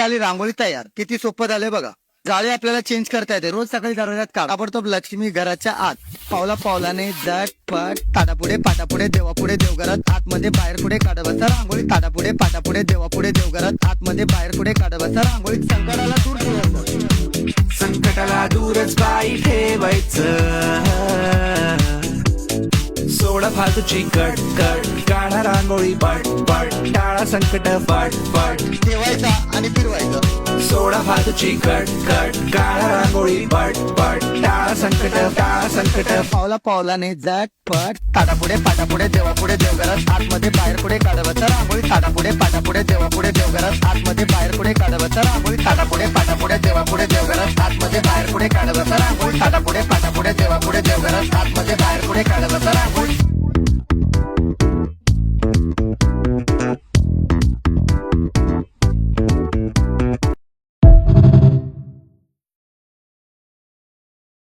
आली रांगोळी तयार. किती सोपं झालंय बघा. जाळी आपल्याला चेंज करता येते. रोज सकाळी दरवाजात काढ. ताबडतोब लक्ष्मी घराच्या आत. पावला पावलाने झटपट ताडापुढे पाटापुढे देवापुढे देवघरात आतमध्ये बाहेर पुढे काढत बसा रांगोळी. ताडापुढे पाटापुढे देवापुढे देवघरात आतमध्ये बाहेर पुढे काढत बसा रांगोळी. संकटाला दूर ठेवायचं. संकटाला दूरच बाई ठेवायचं. सोडा फालतूची कट कट, काढा रांगोळी पट पट, टाळा संकट फट फट. ठेवायचा आणि फिरवायचं. सोडा फालतूची कट कट, काढा रांगोळी पट पट, टाळा संकट. पावला पावलाने झटपट ताडापुढे पाटापुढे देवापुढे देवघरात आतमध्ये बाहेर पुढे काढत बसा रांगोळी. ताडापुढे पाटापुढे देवापुढे देवघरात आतमध्ये बाहेर पुढे काढत बसा रांगोळी. ताडापुढे पाटापुढे देवापुढे देवघरात आतमध्ये बाहेर पुढे काढत बसा रांगोळी. ताडापुढे पाटापुढे देवापुढे देवघरात आतमध्ये बाहेर पुढे काढत बसा रांगोळी.